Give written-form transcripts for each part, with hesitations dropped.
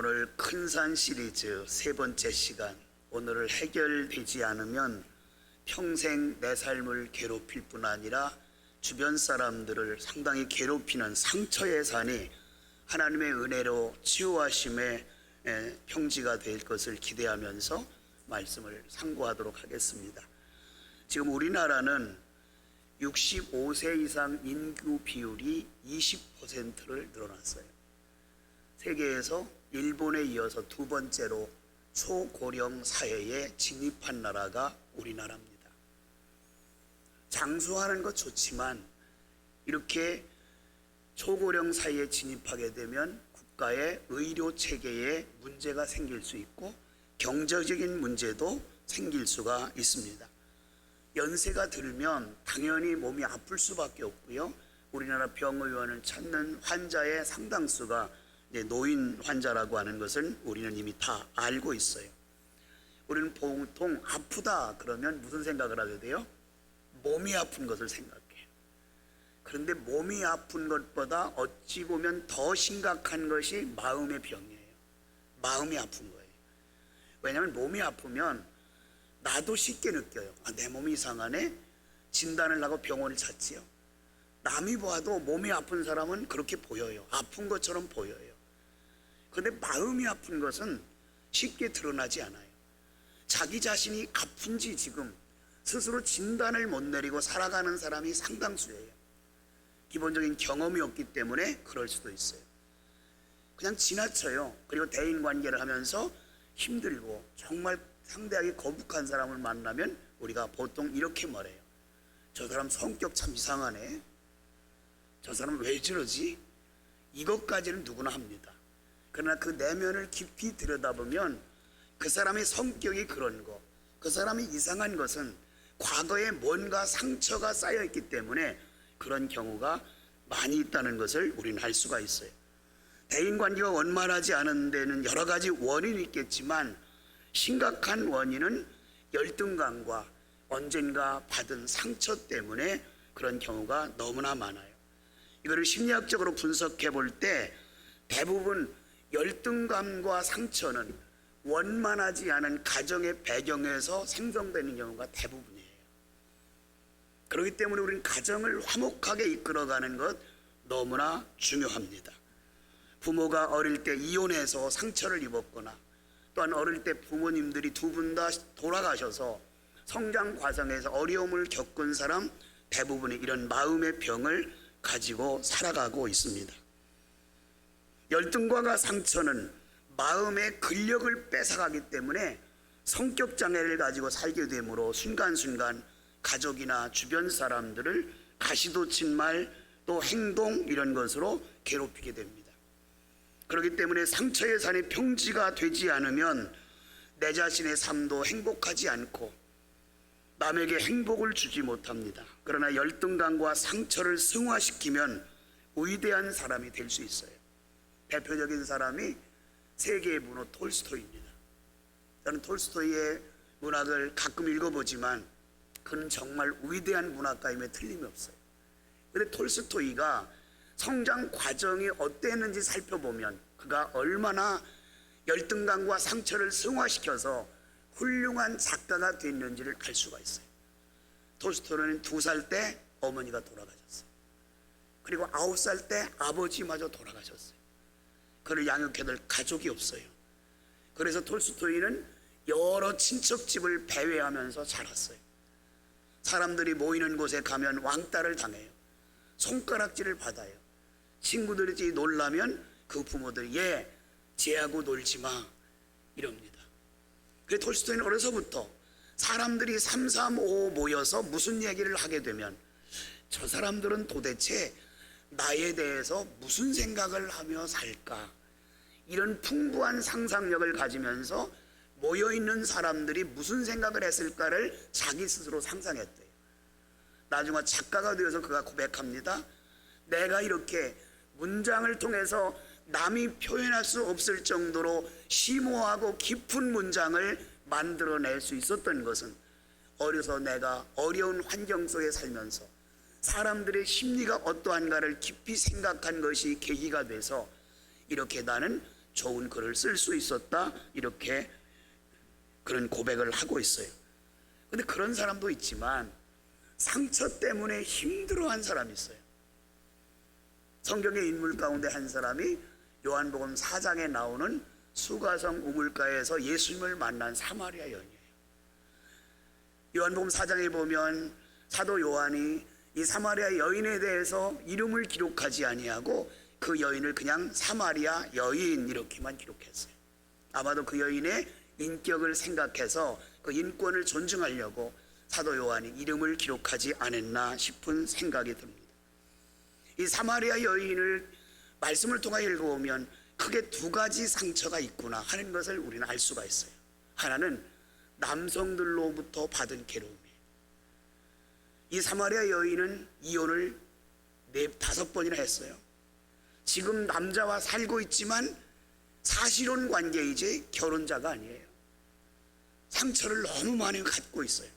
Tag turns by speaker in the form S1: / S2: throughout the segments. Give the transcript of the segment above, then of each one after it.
S1: 오늘 큰산 시리즈 세 번째 시간, 오늘을 해결되지 않으면 평생 내 삶을 괴롭힐 뿐 아니라 주변 사람들을 상당히 괴롭히는 상처의 산이 하나님의 은혜로 치유하심의 평지가 될 것을 기대하면서 말씀을 상고하도록 하겠습니다. 지금 우리나라는 65세 이상 인구 비율이 20%를 늘어났어요. 세계에서 일본에 이어서 두 번째로 초고령 사회에 진입한 나라가 우리나라입니다. 장수하는 것 좋지만 이렇게 초고령 사회에 진입하게 되면 국가의 의료 체계에 문제가 생길 수 있고 경제적인 문제도 생길 수가 있습니다. 연세가 들면 당연히 몸이 아플 수밖에 없고요. 우리나라 병의원을 찾는 환자의 상당수가 노인 환자라고 하는 것을 우리는 이미 다 알고 있어요. 우리는 보통 아프다 그러면 무슨 생각을 하게 돼요? 몸이 아픈 것을 생각해요. 그런데 몸이 아픈 것보다 어찌 보면 더 심각한 것이 마음의 병이에요. 마음이 아픈 거예요. 왜냐하면 몸이 아프면 나도 쉽게 느껴요. 내 몸이 이상하네? 진단을 하고 병원을 찾지요. 남이 봐도 몸이 아픈 사람은 그렇게 보여요. 아픈 것처럼 보여요. 그런데 마음이 아픈 것은 쉽게 드러나지 않아요. 자기 자신이 아픈지 지금 스스로 진단을 못 내리고 살아가는 사람이 상당수예요. 기본적인 경험이 없기 때문에 그럴 수도 있어요. 그냥 지나쳐요. 그리고 대인관계를 하면서 힘들고 정말 상대하기 거북한 사람을 만나면 우리가 보통 이렇게 말해요. 저 사람 성격 참 이상하네. 저 사람 왜 저러지? 이것까지는 누구나 합니다. 그러나 그 내면을 깊이 들여다보면 그 사람의 성격이 그런 거, 그 사람이 이상한 것은 과거에 뭔가 상처가 쌓여있기 때문에 그런 경우가 많이 있다는 것을 우리는 알 수가 있어요. 대인관계가 원만하지 않은 데는 여러 가지 원인이 있겠지만 심각한 원인은 열등감과 언젠가 받은 상처 때문에 그런 경우가 너무나 많아요. 이거를 심리학적으로 분석해 볼 때 대부분 열등감과 상처는 원만하지 않은 가정의 배경에서 생성되는 경우가 대부분이에요. 그렇기 때문에 우리는 가정을 화목하게 이끌어가는 것 너무나 중요합니다. 부모가 어릴 때 이혼해서 상처를 입었거나 또한 어릴 때 부모님들이 두 분 다 돌아가셔서 성장 과정에서 어려움을 겪은 사람 대부분이 이런 마음의 병을 가지고 살아가고 있습니다. 열등감과 상처는 마음의 근력을 뺏어가기 때문에 성격 장애를 가지고 살게 되므로 순간순간 가족이나 주변 사람들을 가시돋친 말 또 행동 이런 것으로 괴롭히게 됩니다. 그렇기 때문에 상처의 산이 평지가 되지 않으면 내 자신의 삶도 행복하지 않고 남에게 행복을 주지 못합니다. 그러나 열등감과 상처를 승화시키면 위대한 사람이 될 수 있어요. 대표적인 사람이 세계의 문호 톨스토이입니다. 저는 톨스토이의 문학을 가끔 읽어보지만 그는 정말 위대한 문학가임에 틀림이 없어요. 그런데 톨스토이가 성장 과정이 어땠는지 살펴보면 그가 얼마나 열등감과 상처를 승화시켜서 훌륭한 작가가 됐는지를 알 수가 있어요. 톨스토이는 2살 때 어머니가 돌아가셨어요. 그리고 9살 때 아버지마저 돌아가셨어요. 그를 양육해줄 가족이 없어요. 그래서 톨스토이는 여러 친척집을 배회하면서 자랐어요. 사람들이 모이는 곳에 가면 왕따를 당해요. 손가락질을 받아요. 친구들이 놀라면 그 부모들이 쟤하고 놀지 마 이럽니다. 그래서 톨스토이는 어려서부터 사람들이 335 모여서 무슨 얘기를 하게 되면 저 사람들은 도대체 나에 대해서 무슨 생각을 하며 살까? 이런 풍부한 상상력을 가지면서 모여있는 사람들이 무슨 생각을 했을까를 자기 스스로 상상했대요. 나중에 작가가 되어서 그가 고백합니다. 내가 이렇게 문장을 통해서 남이 표현할 수 없을 정도로 심오하고 깊은 문장을 만들어낼 수 있었던 것은 어려서 내가 어려운 환경 속에 살면서 사람들의 심리가 어떠한가를 깊이 생각한 것이 계기가 돼서 이렇게 나는 좋은 글을 쓸 수 있었다, 이렇게 그런 고백을 하고 있어요. 근데 그런 사람도 있지만 상처 때문에 힘들어한 사람이 있어요. 성경의 인물 가운데 한 사람이 요한복음 4장에 나오는 수가성 우물가에서 예수님을 만난 사마리아 여인이에요. 요한복음 4장에 보면 사도 요한이 이 사마리아 여인에 대해서 이름을 기록하지 아니하고 그 여인을 그냥 사마리아 여인 이렇게만 기록했어요. 아마도 그 여인의 인격을 생각해서 그 인권을 존중하려고 사도 요한이 이름을 기록하지 않았나 싶은 생각이 듭니다. 이 사마리아 여인을 말씀을 통해 읽어보면 크게 두 가지 상처가 있구나 하는 것을 우리는 알 수가 있어요. 하나는 남성들로부터 받은 괴로움이에요. 이 사마리아 여인은 이혼을 5번이나 했어요. 지금 남자와 살고 있지만 사실혼 관계이지 결혼자가 아니에요. 상처를 너무 많이 갖고 있어요.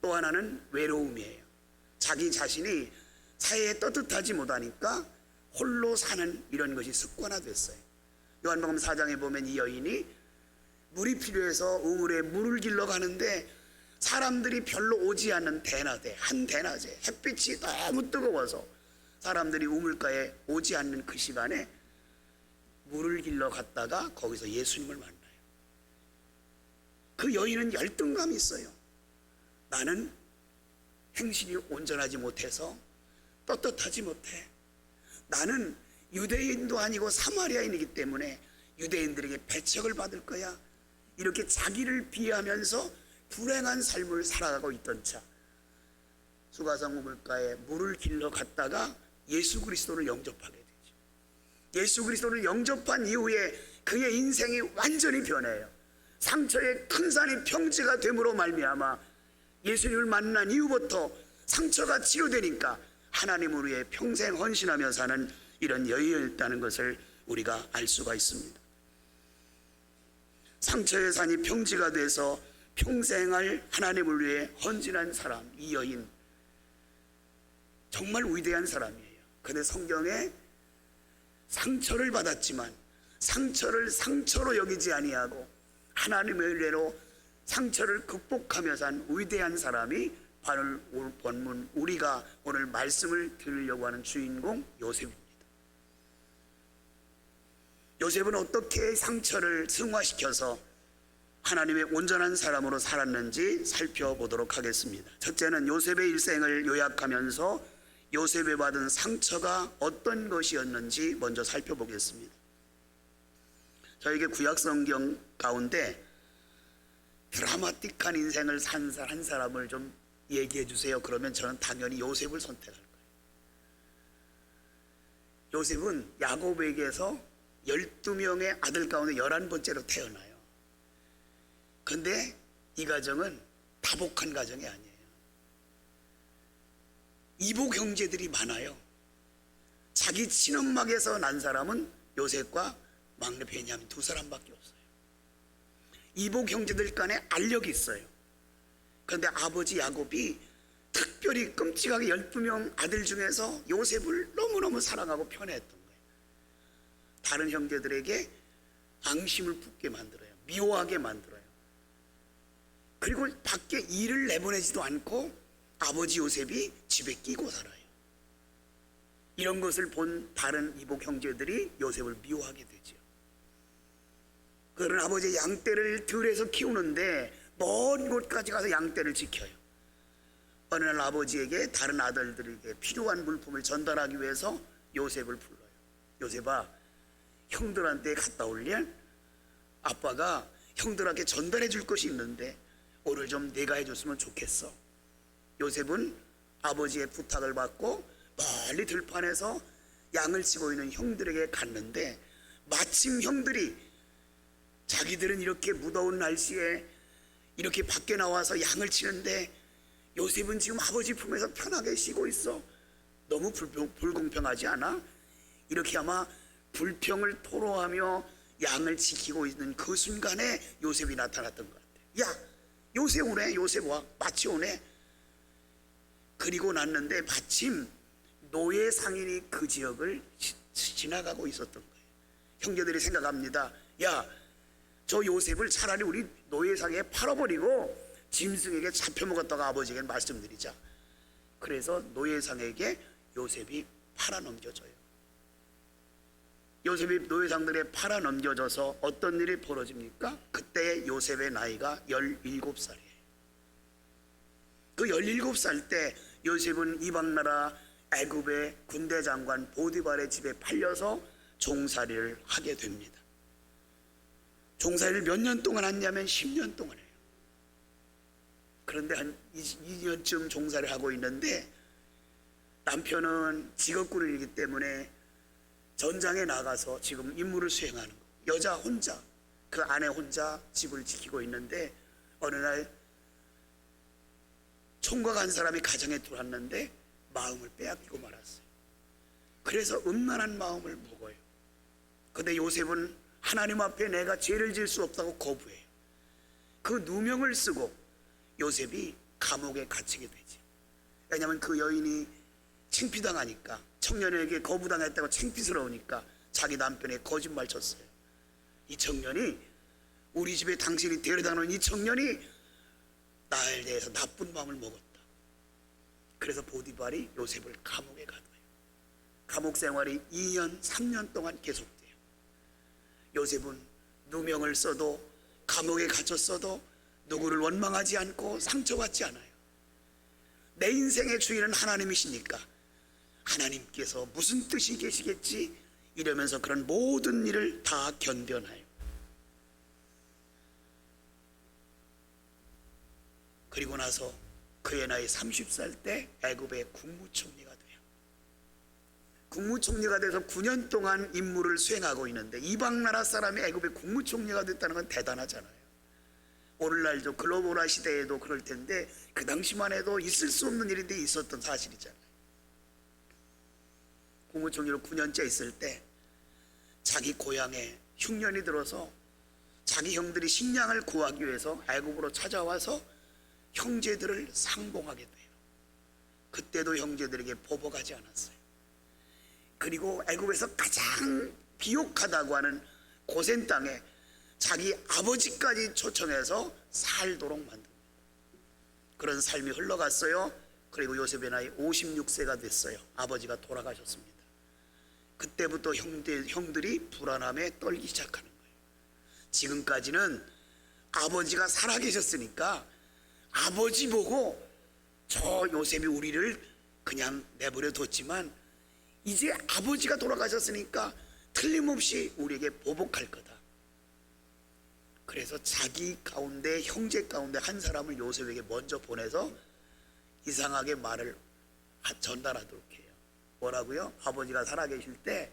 S1: 또 하나는 외로움이에요. 자기 자신이 사회에 떳떳하지 못하니까 홀로 사는 이런 것이 습관화됐어요. 요한복음 4장에 보면 이 여인이 물이 필요해서 우물에 물을 길러 가는데 사람들이 별로 오지 않는 대낮에, 한 대낮에 햇빛이 너무 뜨거워서 사람들이 우물가에 오지 않는 그 시간에 물을 길러 갔다가 거기서 예수님을 만나요. 그 여인은 열등감이 있어요. 나는 행실이 온전하지 못해서 떳떳하지 못해. 나는 유대인도 아니고 사마리아인이기 때문에 유대인들에게 배척을 받을 거야. 이렇게 자기를 비하면서 불행한 삶을 살아가고 있던 차, 수가성 우물가에 물을 길러 갔다가 예수 그리스도를 영접하게 되죠. 예수 그리스도를 영접한 이후에 그의 인생이 완전히 변해요. 상처의 큰 산이 평지가 됨으로 말미암아 예수님을 만난 이후부터 상처가 치료되니까 하나님을 위해 평생 헌신하며 사는 이런 여인이었다는 것을 우리가 알 수가 있습니다. 상처의 산이 평지가 돼서 평생을 하나님을 위해 헌신한 사람, 이 여인 정말 위대한 사람이에요. 그런데 성경에 상처를 받았지만 상처를 상처로 여기지 아니하고 하나님의 은혜로 상처를 극복하며 산 위대한 사람이 바로 오늘 본문 우리가 오늘 말씀을 들으려고 하는 주인공 요셉입니다. 요셉은 어떻게 상처를 승화시켜서 하나님의 온전한 사람으로 살았는지 살펴보도록 하겠습니다. 첫째는 요셉의 일생을 요약하면서 요셉이 받은 상처가 어떤 것이었는지 먼저 살펴보겠습니다. 저에게 구약성경 가운데 드라마틱한 인생을 산 한 사람을 좀 얘기해 주세요. 그러면 저는 당연히 요셉을 선택할 거예요. 요셉은 야곱에게서 12명의 아들 가운데 11번째로 태어나요. 그런데 이 가정은 다복한 가정이 아니에요. 이복 형제들이 많아요. 자기 친엄마에서 난 사람은 요셉과 막내 베냐민 2사람밖에 없어요. 이복 형제들 간에 알력이 있어요. 그런데 아버지 야곱이 특별히 끔찍하게 12명 아들 중에서 요셉을 너무너무 사랑하고 편애했던 거예요. 다른 형제들에게 앙심을 품게 만들어요. 미워하게 만들어요. 그리고 밖에 일을 내보내지도 않고 아버지 요셉이 집에 끼고 살아요. 이런 것을 본 다른 이복 형제들이 요셉을 미워하게 되죠. 그런 아버지의 양떼를 들에서 키우는데 먼 곳까지 가서 양떼를 지켜요. 어느 날 아버지에게 다른 아들들에게 필요한 물품을 전달하기 위해서 요셉을 불러요. 요셉아, 형들한테 갔다 올래? 아빠가 형들한테 전달해 줄 것이 있는데 오늘 좀 내가 해줬으면 좋겠어. 요셉은 아버지의 부탁을 받고 멀리 들판에서 양을 치고 있는 형들에게 갔는데 마침 형들이 자기들은 이렇게 무더운 날씨에 이렇게 밖에 나와서 양을 치는데 요셉은 지금 아버지 품에서 편하게 쉬고 있어. 너무 불공평하지 않아? 이렇게 아마 불평을 토로하며 양을 지키고 있는 그 순간에 요셉이 나타났던 것 같아요. 야, 요셉 오네. 요셉 와. 마치 오네. 그리고 났는데 마침 노예 상인이 그 지역을 지나가고 있었던 거예요. 형제들이 생각합니다. 야, 저 요셉을 차라리 우리 노예상에 팔아버리고 짐승에게 잡혀먹었다가 아버지에게 말씀드리자. 그래서 노예상에게 요셉이 팔아넘겨져요. 요셉이 노예상들에 팔아넘겨져서 어떤 일이 벌어집니까? 그때 요셉의 나이가 17살이에요. 그 17살 때 요셉은 이방나라 애굽의 군대 장관 보디발의 집에 팔려서 종살이를 하게 됩니다. 종살이를 몇 년 동안 했냐면 10년 동안 해요. 그런데 한 2년쯤 종살이를 하고 있는데 남편은 직업군인이기 때문에 전장에 나가서 지금 임무를 수행하는 거. 여자 혼자, 그 아내 혼자 집을 지키고 있는데 어느 날 총각 한 사람이 가정에 들어왔는데 마음을 빼앗기고 말았어요. 그래서 음란한 마음을 먹어요. 근데 요셉은 하나님 앞에 내가 죄를 지을 수 없다고 거부해요. 그 누명을 쓰고 요셉이 감옥에 갇히게 되죠. 왜냐하면 그 여인이 창피당하니까, 청년에게 거부당했다고 창피스러우니까 자기 남편에 거짓말 쳤어요. 이 청년이, 우리 집에 당신이 데려다 놓은 이 청년이 나에 대해서 나쁜 마음을 먹었다. 그래서 보디발이 요셉을 감옥에 가둬요. 감옥 생활이 2년 3년 동안 계속돼요. 요셉은 누명을 써도, 감옥에 갇혔어도 누구를 원망하지 않고 상처받지 않아요. 내 인생의 주인은 하나님이시니까 하나님께서 무슨 뜻이 계시겠지 이러면서 그런 모든 일을 다 견뎌나요. 그리고 나서 그의 나이 30살 때 애굽의 국무총리가 돼요. 국무총리가 돼서 9년 동안 임무를 수행하고 있는데, 이방 나라 사람이 애굽의 국무총리가 됐다는 건 대단하잖아요. 오늘날도 글로벌화 시대에도 그럴 텐데 그 당시만 해도 있을 수 없는 일인데 있었던 사실이잖아요. 국무총리로 9년째 있을 때 자기 고향에 흉년이 들어서 자기 형들이 식량을 구하기 위해서 애굽으로 찾아와서 형제들을 상봉하게 돼요. 그때도 형제들에게 보복하지 않았어요. 그리고 애굽에서 가장 비옥하다고 하는 고센 땅에 자기 아버지까지 초청해서 살도록 만듭니다. 그런 삶이 흘러갔어요. 그리고 요셉의 나이 56세가 됐어요. 아버지가 돌아가셨습니다. 그때부터 형들이 불안함에 떨기 시작하는 거예요. 지금까지는 아버지가 살아계셨으니까 아버지 보고 저 요셉이 우리를 그냥 내버려 뒀지만 이제 아버지가 돌아가셨으니까 틀림없이 우리에게 보복할 거다. 그래서 자기 가운데, 형제 가운데 한 사람을 요셉에게 먼저 보내서 이상하게 말을 전달하도록 해요. 뭐라고요? 아버지가 살아계실 때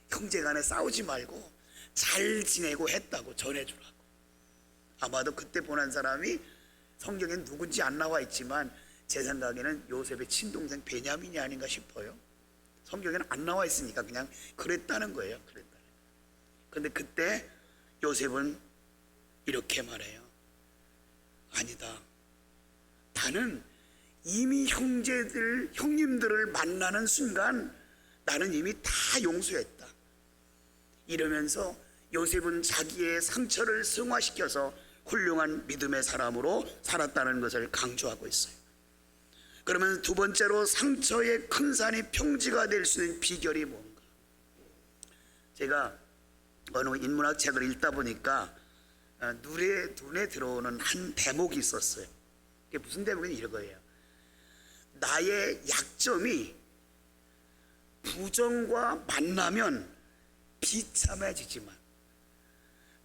S1: 형제 간에 싸우지 말고 잘 지내고 했다고 전해주라고. 아마도 그때 보낸 사람이 성경엔 누군지 안 나와 있지만 제 생각에는 요셉의 친동생 베냐민이 아닌가 싶어요. 성경에는 안 나와 있으니까 그냥 그랬다는 거예요. 그런데 그때 요셉은 이렇게 말해요. 아니다. 나는 이미 형님들을 만나는 순간 나는 이미 다 용서했다. 이러면서 요셉은 자기의 상처를 승화시켜서 훌륭한 믿음의 사람으로 살았다는 것을 강조하고 있어요. 그러면 두 번째로 상처의 큰 산이 평지가 될 수 있는 비결이 뭔가? 제가 어느 인문학 책을 읽다 보니까 눈에 들어오는 한 대목이 있었어요. 그게 무슨 대목인지 이거예요. 나의 약점이 부정과 만나면 비참해지지만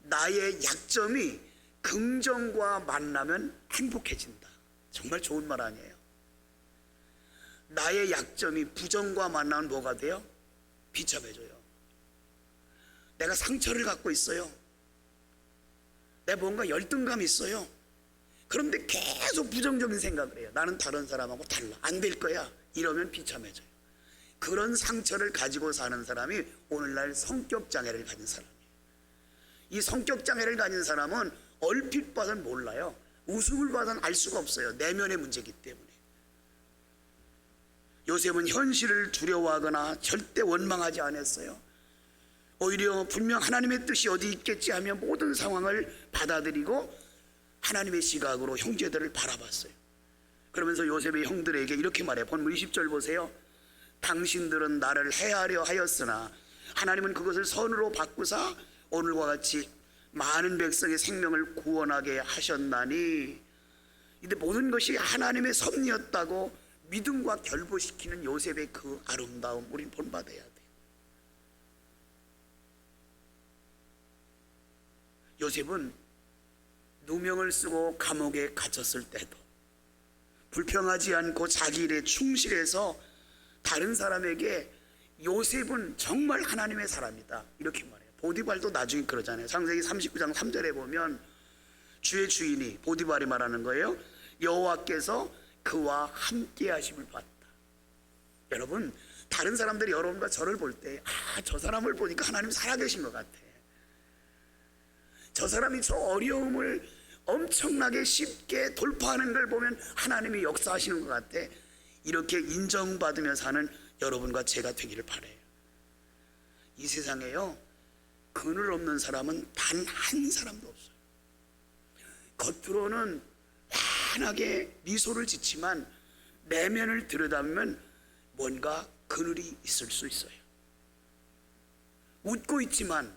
S1: 나의 약점이 긍정과 만나면 행복해진다. 정말 좋은 말 아니에요? 나의 약점이 부정과 만나면 뭐가 돼요? 비참해져요. 내가 상처를 갖고 있어요. 내가 뭔가 열등감이 있어요. 그런데 계속 부정적인 생각을 해요. 나는 다른 사람하고 달라. 안 될 거야. 이러면 비참해져요. 그런 상처를 가지고 사는 사람이 오늘날 성격장애를 가진 사람이에요. 이 성격장애를 가진 사람은 얼핏 봐서는 몰라요. 웃음을 봐서는 알 수가 없어요. 내면의 문제이기 때문에. 요셉은 현실을 두려워하거나 절대 원망하지 않았어요. 오히려 분명 하나님의 뜻이 어디 있겠지 하며 모든 상황을 받아들이고 하나님의 시각으로 형제들을 바라봤어요. 그러면서 요셉의 형들에게 이렇게 말해요. 본문 20절 보세요. 당신들은 나를 해하려 하였으나 하나님은 그것을 선으로 바꾸사 오늘과 같이 많은 백성의 생명을 구원하게 하셨나니. 근데 모든 것이 하나님의 섭리였다고 믿음과 결부시키는 요셉의 그 아름다움 우린 본받아야 돼요. 요셉은 누명을 쓰고 감옥에 갇혔을 때도 불평하지 않고 자기 일에 충실해서 다른 사람에게 요셉은 정말 하나님의 사람이다 이렇게 말해요. 보디발도 나중에 그러잖아요. 창세기 39장 3절에 보면 주의 주인이 보디발이 말하는 거예요. 여호와께서 그와 함께 하심을 봤다. 여러분, 다른 사람들이 여러분과 저를 볼 때 저 사람을 보니까 하나님 살아계신 것 같아. 저 사람이 저 어려움을 엄청나게 쉽게 돌파하는 걸 보면 하나님이 역사하시는 것 같아. 이렇게 인정받으며 사는 여러분과 제가 되기를 바라요. 이 세상에요, 그늘 없는 사람은 단 한 사람도 없어요. 겉으로는 환하게 미소를 짓지만 내면을 들여다보면 뭔가 그늘이 있을 수 있어요. 웃고 있지만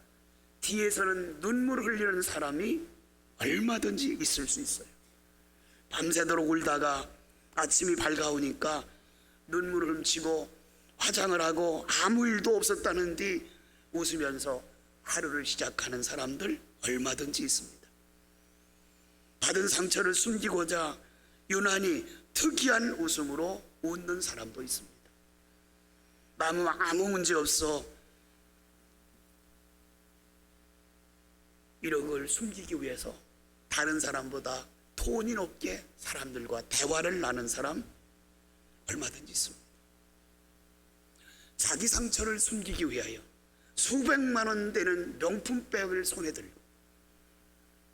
S1: 뒤에서는 눈물을 흘리는 사람이 얼마든지 있을 수 있어요. 밤새도록 울다가 아침이 밝아오니까 눈물을 훔치고 화장을 하고 아무 일도 없었다는 뒤 웃으면서 하루를 시작하는 사람들 얼마든지 있습니다. 받은 상처를 숨기고자 유난히 특이한 웃음으로 웃는 사람도 있습니다. 나무 아무 문제 없어 이런 걸 숨기기 위해서 다른 사람보다 톤이 높게 사람들과 대화를 나눈 사람 얼마든지 있습니다. 자기 상처를 숨기기 위하여 수백만 원 되는 명품백을 손에 들고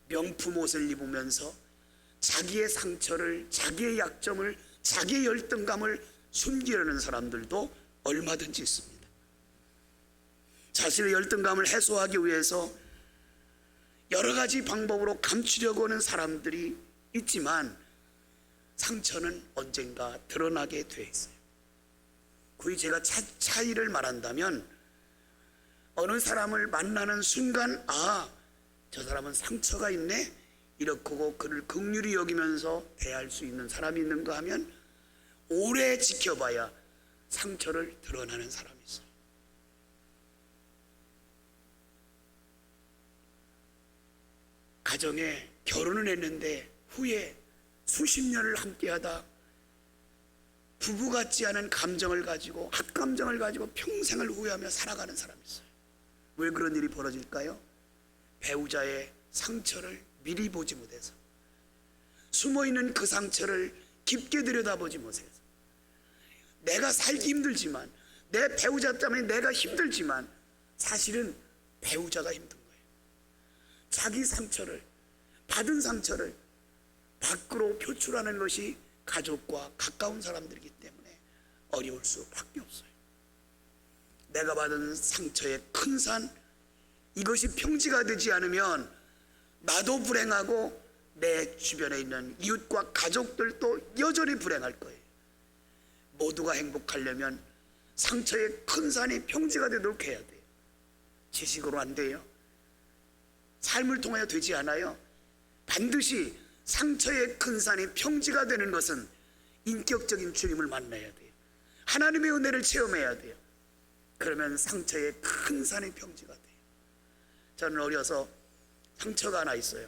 S1: 명품 옷을 입으면서 자기의 상처를, 자기의 약점을, 자기의 열등감을 숨기려는 사람들도 얼마든지 있습니다. 자신의 열등감을 해소하기 위해서 여러 가지 방법으로 감추려고 하는 사람들이 있지만 상처는 언젠가 드러나게 돼 있어요. 거의 제가 차이를 말한다면 어느 사람을 만나는 순간 저 사람은 상처가 있네 이렇고 그를 긍휼히 여기면서 대할 수 있는 사람이 있는가 하면 오래 지켜봐야 상처를 드러나는 사람이 있어요. 가정에 결혼을 했는데 후에 수십 년을 함께하다 부부 같지 않은 감정을 가지고 합감정을 가지고 평생을 후회하며 살아가는 사람이 있어요. 왜 그런 일이 벌어질까요? 배우자의 상처를 미리 보지 못해서, 숨어있는 그 상처를 깊게 들여다보지 못해서, 내가 살기 힘들지만, 내 배우자 때문에 내가 힘들지만 사실은 배우자가 힘든 거예요. 자기 상처를, 받은 상처를 밖으로 표출하는 것이 가족과 가까운 사람들이기 때문에 어려울 수밖에 없어요. 내가 받은 상처의 큰 산, 이것이 평지가 되지 않으면 나도 불행하고 내 주변에 있는 이웃과 가족들도 여전히 불행할 거예요. 모두가 행복하려면 상처의 큰 산이 평지가 되도록 해야 돼요. 지식으로 안 돼요. 삶을 통하여 되지 않아요. 반드시 상처의 큰 산이 평지가 되는 것은 인격적인 주님을 만나야 돼요. 하나님의 은혜를 체험해야 돼요. 그러면 상처의 큰 산이 평지가 돼요. 저는 어려서 상처가 하나 있어요.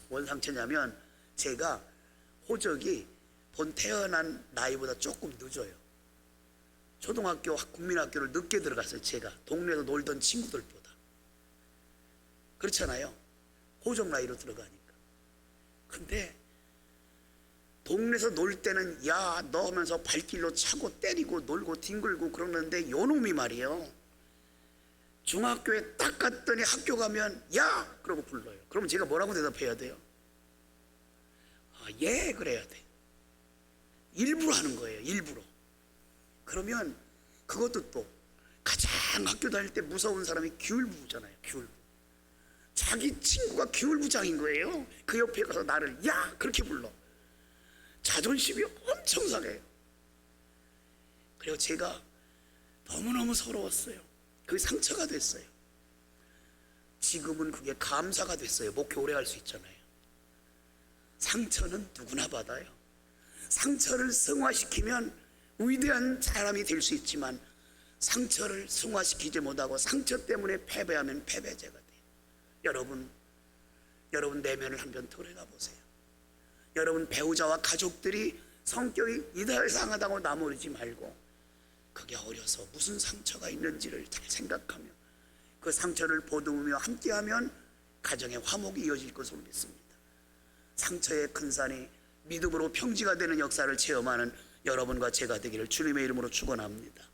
S1: 뭔 상처냐면 제가 호적이 본 태어난 나이보다 조금 늦어요. 초등학교 국민학교를 늦게 들어갔어요. 제가 동네에서 놀던 친구들보다. 그렇잖아요. 호적 나이로 들어가니까. 근데 동네에서 놀 때는 야 너 하면서 발길로 차고 때리고 놀고 뒹굴고 그러는데 요놈이 말이에요. 중학교에 딱 갔더니 학교 가면 야 그러고 불러요. 그러면 제가 뭐라고 대답해야 돼요? 예 그래야 돼. 일부러 하는 거예요. 일부러. 그러면 그것도 또 가장 학교 다닐 때 무서운 사람이 규율부잖아요. 규율부. 자기 친구가 규율부장인 거예요. 그 옆에 가서 나를 야 그렇게 불러. 자존심이 엄청 상해요. 그리고 제가 너무너무 서러웠어요. 그게 상처가 됐어요. 지금은 그게 감사가 됐어요. 목회 오래 할 수 있잖아요. 상처는 누구나 받아요. 상처를 승화시키면 위대한 사람이 될 수 있지만 상처를 승화시키지 못하고 상처 때문에 패배하면 패배자가 돼요. 여러분 내면을 한번 들여다보세요. 여러분 배우자와 가족들이 성격이 이상하다고 나무르지 말고 그게 어려서 무슨 상처가 있는지를 잘 생각하며 그 상처를 보듬으며 함께하면 가정의 화목이 이어질 것으로 믿습니다. 상처의 큰 산이 믿음으로 평지가 되는 역사를 체험하는 여러분과 제가 되기를 주님의 이름으로 축원합니다.